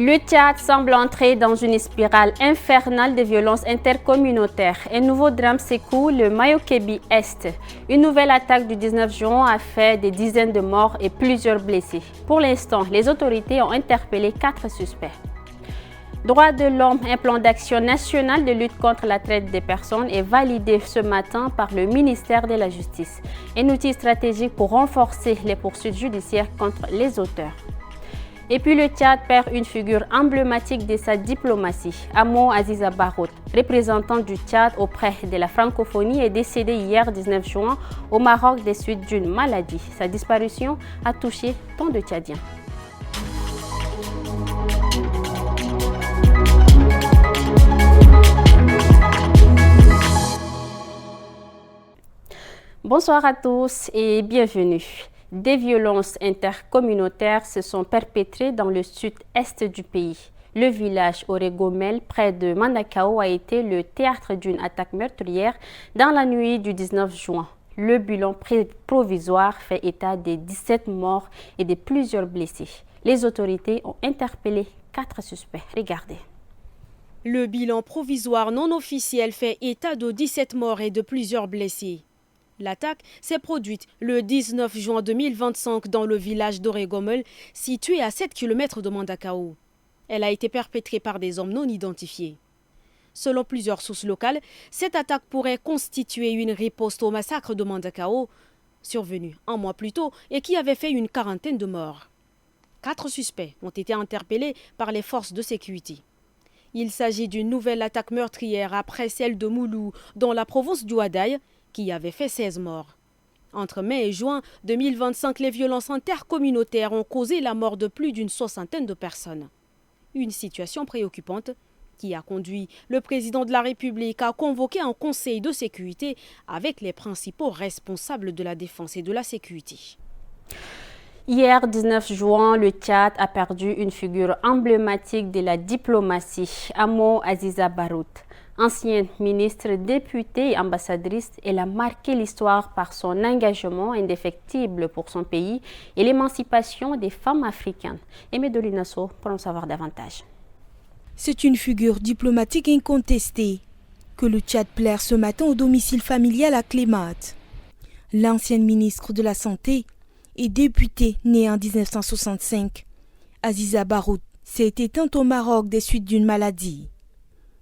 Le Tchad semble entrer dans une spirale infernale de violences intercommunautaires. Un nouveau drame secoue le Mayo-Kébi Est. Une nouvelle attaque du 19 juin a fait des dizaines de morts et plusieurs blessés. Pour l'instant, les autorités ont interpellé 4 suspects. Droits de l'homme, un plan d'action national de lutte contre la traite des personnes est validé ce matin par le ministère de la Justice. Un outil stratégique pour renforcer les poursuites judiciaires contre les auteurs. Et puis le Tchad perd une figure emblématique de sa diplomatie. Amo Aziza Barout, représentant du Tchad auprès de la francophonie, est décédé hier 19 juin au Maroc des suites d'une maladie. Sa disparition a touché tant de Tchadiens. Bonsoir à tous et bienvenue. Des violences intercommunautaires se sont perpétrées dans le sud-est du pays. Le village Orégomel, près de Mandakao, a été le théâtre d'une attaque meurtrière dans la nuit du 19 juin. Le bilan provisoire fait état de 17 morts et de plusieurs blessés. Les autorités ont interpellé 4 suspects. Regardez. Le bilan provisoire non officiel fait état de 17 morts et de plusieurs blessés. L'attaque s'est produite le 19 juin 2025 dans le village d'Orégomel, situé à 7 km de Mandakao. Elle a été perpétrée par des hommes non identifiés. Selon plusieurs sources locales, cette attaque pourrait constituer une riposte au massacre de Mandakao, survenu un mois plus tôt et qui avait fait une quarantaine de morts. 4 suspects ont été interpellés par les forces de sécurité. Il s'agit d'une nouvelle attaque meurtrière après celle de Moulou, dans la province du Ouadaï, qui avait fait 16 morts. Entre mai et juin 2025, les violences intercommunautaires ont causé la mort de plus d'une soixantaine de personnes. Une situation préoccupante qui a conduit le président de la République à convoquer un conseil de sécurité avec les principaux responsables de la défense et de la sécurité. Hier, 19 juin, le Tchad a perdu une figure emblématique de la diplomatie, Amo Aziza Barout. Ancienne ministre, députée et ambassadrice, elle a marqué l'histoire par son engagement indéfectible pour son pays et l'émancipation des femmes africaines. Aimé Dolinasso pour en savoir davantage. C'est une figure diplomatique incontestée que le Tchad plaire ce matin au domicile familial à Clémat. L'ancienne ministre de la Santé et députée née en 1965, Aziza Barout, s'est éteinte au Maroc des suites d'une maladie.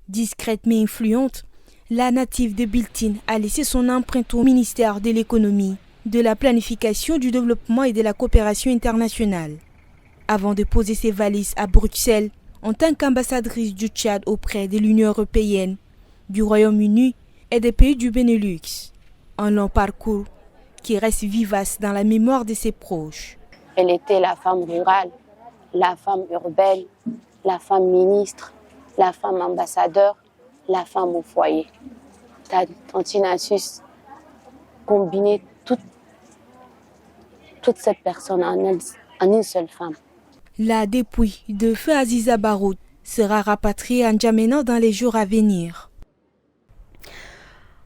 Discrète mais influente, la native de Biltine a laissé son empreinte au ministère de l'économie, de la planification, du développement et de la coopération internationale. Avant de poser ses valises à Bruxelles, en tant qu'ambassadrice du Tchad auprès de l'Union européenne, du Royaume-Uni et des pays du Benelux. Un long parcours qui reste vivace dans la mémoire de ses proches. Elle était la femme rurale, la femme urbaine, la femme ministre, la femme ambassadeur, la femme au foyer. Tante Assus combinait toutes ces personnes en une seule femme. La dépouille de feu Aziza Barout sera rapatriée à N'Djamena dans les jours à venir.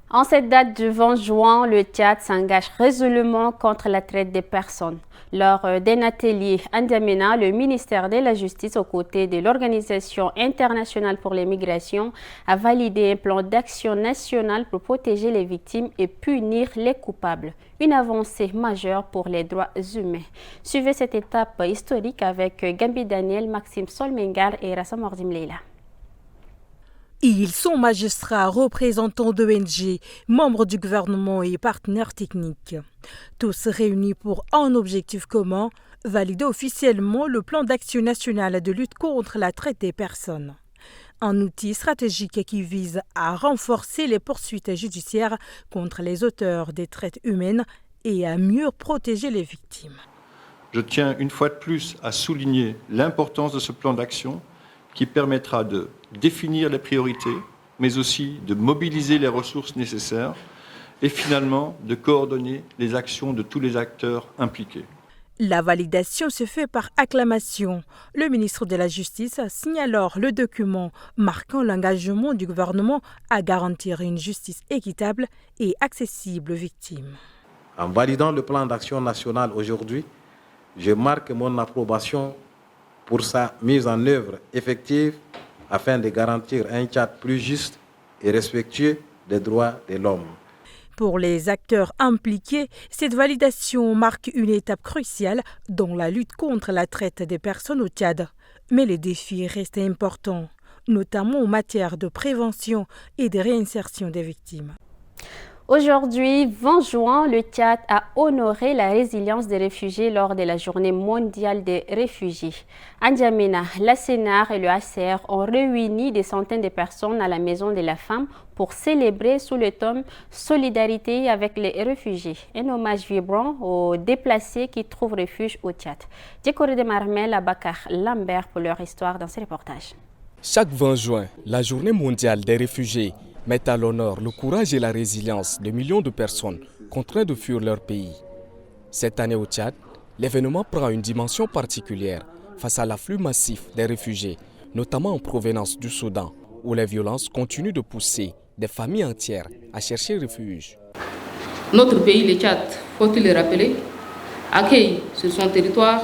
En cette date du 20 juin, le Tchad s'engage résolument contre la traite des personnes. Lors d'un atelier à N'Djamena, le ministère de la Justice, aux côtés de l'Organisation internationale pour les migrations, a validé un plan d'action national pour protéger les victimes et punir les coupables. Une avancée majeure pour les droits humains. Suivez cette étape historique avec Gambi Daniel, Maxime Solmengar et Rassam Ordim Leila. Ils sont magistrats, représentants d'ONG, membres du gouvernement et partenaires techniques. Tous réunis pour un objectif commun, valider officiellement le plan d'action national de lutte contre la traite des personnes. Un outil stratégique qui vise à renforcer les poursuites judiciaires contre les auteurs des traites humaines et à mieux protéger les victimes. Je tiens une fois de plus à souligner l'importance de ce plan d'action qui permettra de définir les priorités, mais aussi de mobiliser les ressources nécessaires et finalement de coordonner les actions de tous les acteurs impliqués. La validation se fait par acclamation. Le ministre de la Justice signe alors le document marquant l'engagement du gouvernement à garantir une justice équitable et accessible aux victimes. En validant le plan d'action national aujourd'hui, je marque mon approbation pour sa mise en œuvre effective afin de garantir un Tchad plus juste et respectueux des droits de l'homme. Pour les acteurs impliqués, cette validation marque une étape cruciale dans la lutte contre la traite des personnes au Tchad. Mais les défis restent importants, notamment en matière de prévention et de réinsertion des victimes. Aujourd'hui, 20 juin, le Tchad a honoré la résilience des réfugiés lors de la Journée mondiale des réfugiés. À N'Djamena, la CNAR et le HCR ont réuni des centaines de personnes à la Maison de la Femme pour célébrer sous le thème « Solidarité avec les réfugiés », un hommage vibrant aux déplacés qui trouvent refuge au Tchad. Djekoré de Marmel, Abakar Lambert pour leur histoire dans ce reportage. Chaque 20 juin, la Journée mondiale des réfugiés met à l'honneur le courage et la résilience de millions de personnes contraintes de fuir leur pays. Cette année au Tchad, l'événement prend une dimension particulière face à l'afflux massif des réfugiés, notamment en provenance du Soudan, où les violences continuent de pousser des familles entières à chercher refuge. Notre pays, le Tchad, faut-il le rappeler, accueille sur son territoire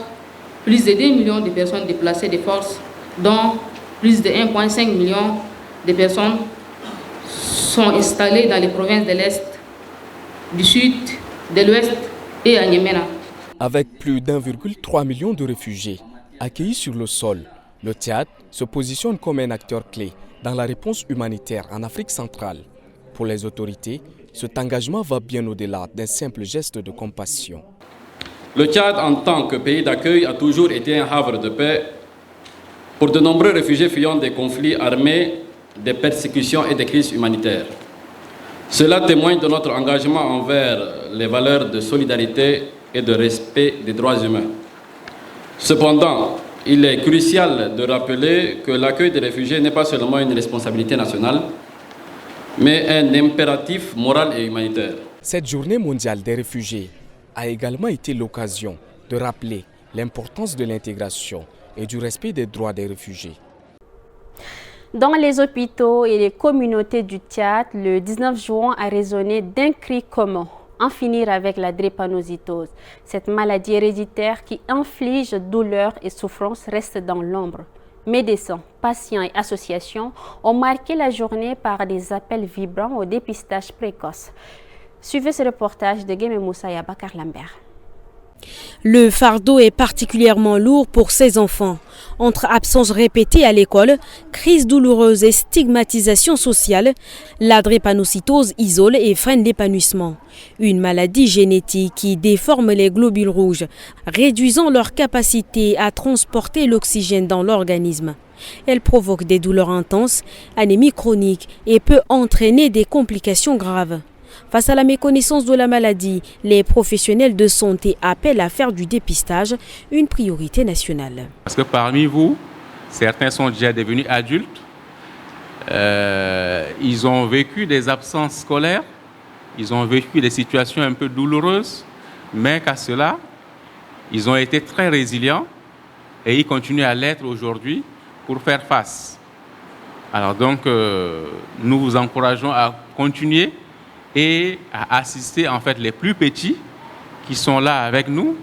plus de 2 millions de personnes déplacées de force, dont plus de 1,5 million de personnes sont installés dans les provinces de l'Est, du Sud, de l'Ouest et à N'Djamena. Avec plus d'1,3 million de réfugiés accueillis sur le sol, le Tchad se positionne comme un acteur clé dans la réponse humanitaire en Afrique centrale. Pour les autorités, cet engagement va bien au-delà d'un simple geste de compassion. Le Tchad, en tant que pays d'accueil, a toujours été un havre de paix pour de nombreux réfugiés fuyant des conflits armés, des persécutions et des crises humanitaires. Cela témoigne de notre engagement envers les valeurs de solidarité et de respect des droits humains. Cependant, il est crucial de rappeler que l'accueil des réfugiés n'est pas seulement une responsabilité nationale, mais un impératif moral et humanitaire. Cette journée mondiale des réfugiés a également été l'occasion de rappeler l'importance de l'intégration et du respect des droits des réfugiés. Dans les hôpitaux et les communautés du Tchad, le 19 juin a résonné d'un cri commun: en finir avec la drépanocytose. Cette maladie héréditaire qui inflige douleur et souffrance reste dans l'ombre. Médecins, patients et associations ont marqué la journée par des appels vibrants au dépistage précoce. Suivez ce reportage de Guémé Moussa et Abakar Lambert. Le fardeau est particulièrement lourd pour ces enfants. Entre absences répétées à l'école, crise douloureuse et stigmatisation sociale, la drépanocytose isole et freine l'épanouissement. Une maladie génétique qui déforme les globules rouges, réduisant leur capacité à transporter l'oxygène dans l'organisme. Elle provoque des douleurs intenses, anémie chronique et peut entraîner des complications graves. Face à la méconnaissance de la maladie, les professionnels de santé appellent à faire du dépistage une priorité nationale. Parce que parmi vous, certains sont déjà devenus adultes, ils ont vécu des absences scolaires, ils ont vécu des situations un peu douloureuses, mais qu'à cela, ils ont été très résilients et ils continuent à l'être aujourd'hui pour faire face. Alors donc, nous vous encourageons à continuer et à assister en fait les plus petits qui sont là avec nous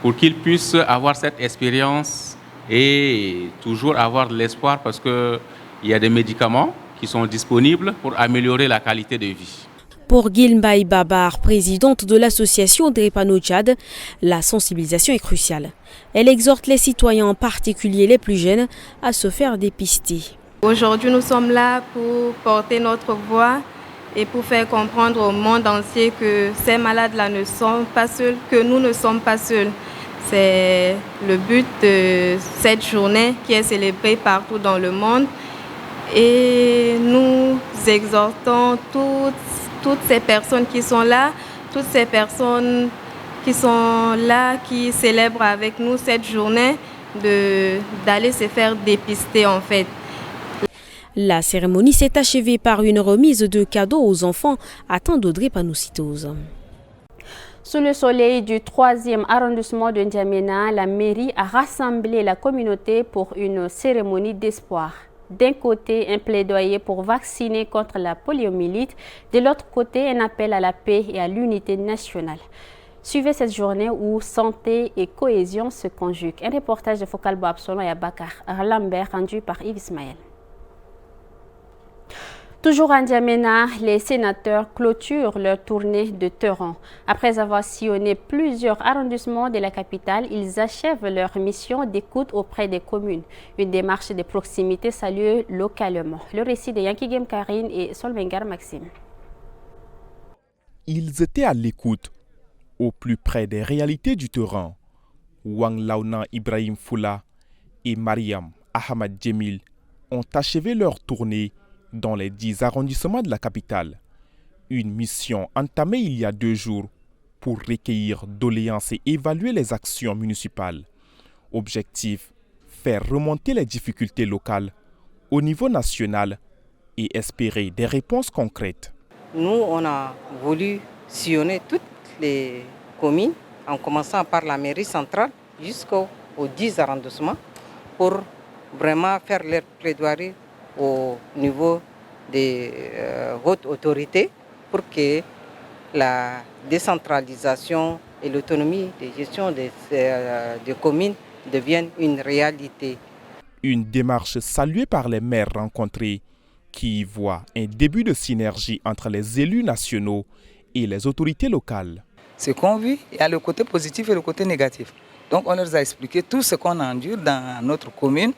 pour qu'ils puissent avoir cette expérience et toujours avoir de l'espoir parce qu'il y a des médicaments qui sont disponibles pour améliorer la qualité de vie. Pour Gilmbaï Babar, présidente de l'association Drépano Tchad, la sensibilisation est cruciale. Elle exhorte les citoyens, en particulier les plus jeunes, à se faire dépister. Aujourd'hui, nous sommes là pour porter notre voix et pour faire comprendre au monde entier que ces malades-là ne sont pas seuls, que nous ne sommes pas seuls. C'est le but de cette journée qui est célébrée partout dans le monde. Et nous exhortons toutes ces personnes qui sont là, toutes ces personnes qui sont là, qui célèbrent avec nous cette journée, d'aller se faire dépister en fait. La cérémonie s'est achevée par une remise de cadeaux aux enfants atteints de drépanocytose. Sous le soleil du 3e arrondissement de N'Djamena, la mairie a rassemblé la communauté pour une cérémonie d'espoir. D'un côté, un plaidoyer pour vacciner contre la poliomyélite, de l'autre côté, un appel à la paix et à l'unité nationale. Suivez cette journée où santé et cohésion se conjuguent. Un reportage de Focal Boabsolon et Abakar Lambert rendu par Yves Ismaël. Toujours à N'Djamena, les sénateurs clôturent leur tournée de terrain. Après avoir sillonné plusieurs arrondissements de la capitale, ils achèvent leur mission d'écoute auprès des communes. Une démarche de proximité saluée localement. Le récit de Yankee Game Karine et Solvengar Maxime. Ils étaient à l'écoute, au plus près des réalités du terrain. Wang Launa Ibrahim Foula et Mariam Ahmad Djemil ont achevé leur tournée dans les 10 arrondissements de la capitale. Une mission entamée il y a 2 jours pour recueillir doléances et évaluer les actions municipales. Objectif, faire remonter les difficultés locales au niveau national et espérer des réponses concrètes. Nous, on a voulu sillonner toutes les communes, en commençant par la mairie centrale jusqu'aux 10 arrondissements, pour vraiment faire leur plaidoirie au niveau des hautes autorités pour que la décentralisation et l'autonomie de gestion des communes deviennent une réalité. Une démarche saluée par les maires rencontrés qui y voient un début de synergie entre les élus nationaux et les autorités locales. Ce qu'on vit, il y a le côté positif et le côté négatif. Donc on leur a expliqué tout ce qu'on endure dans notre commune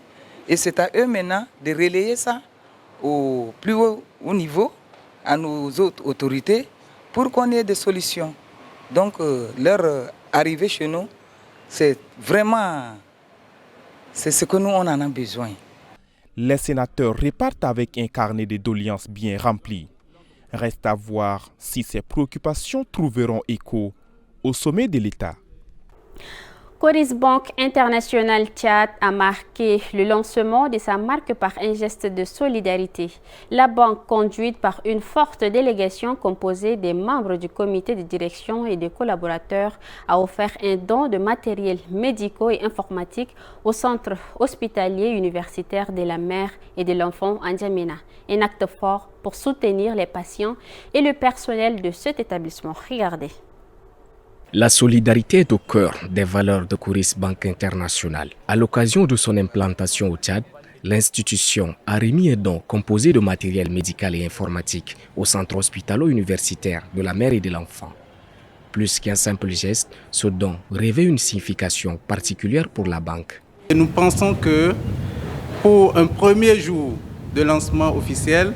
et c'est à eux maintenant de relayer ça au plus haut niveau, à nos autres autorités, pour qu'on ait des solutions. Donc leur arrivée chez nous, c'est vraiment ce que nous on en a besoin. Les sénateurs repartent avec un carnet de doléances bien rempli. Reste à voir si ces préoccupations trouveront écho au sommet de l'État. Coris Bank International Tchad a marqué le lancement de sa marque par un geste de solidarité. La banque, conduite par une forte délégation composée des membres du comité de direction et des collaborateurs, a offert un don de matériel médicaux et informatique au centre hospitalier universitaire de la mère et de l'enfant à N'Djamena. Un acte fort pour soutenir les patients et le personnel de cet établissement. Regardez. La solidarité est au cœur des valeurs de Coris Bank International. À l'occasion de son implantation au Tchad, l'institution a remis un don composé de matériel médical et informatique au centre hospitalo-universitaire de la mère et de l'enfant. Plus qu'un simple geste, ce don revêt une signification particulière pour la banque. Nous pensons que pour un premier jour de lancement officiel,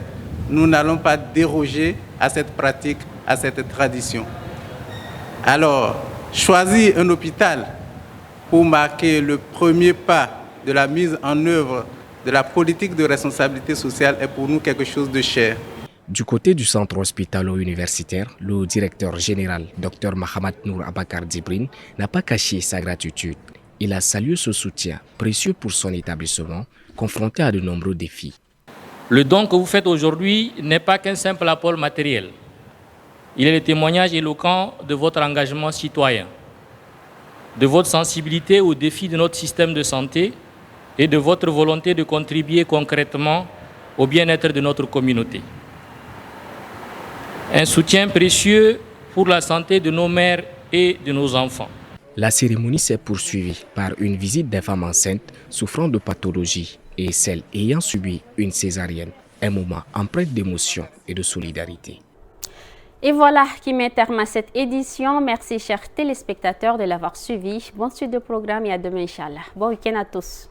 nous n'allons pas déroger à cette pratique, à cette tradition. Alors, choisir un hôpital pour marquer le premier pas de la mise en œuvre de la politique de responsabilité sociale est pour nous quelque chose de cher. Du côté du centre hospitalo-universitaire, le directeur général, Dr Mahamad Nour Abakar Djibrine, n'a pas caché sa gratitude. Il a salué ce soutien précieux pour son établissement, confronté à de nombreux défis. Le don que vous faites aujourd'hui n'est pas qu'un simple apport matériel. Il est le témoignage éloquent de votre engagement citoyen, de votre sensibilité aux défis de notre système de santé et de votre volonté de contribuer concrètement au bien-être de notre communauté. Un soutien précieux pour la santé de nos mères et de nos enfants. La cérémonie s'est poursuivie par une visite des femmes enceintes souffrant de pathologies et celles ayant subi une césarienne. Un moment empreint d'émotion et de solidarité. Et voilà qui met terme à cette édition. Merci chers téléspectateurs de l'avoir suivi. Bonne suite de programme et à demain Inch'Allah. Bon week-end à tous.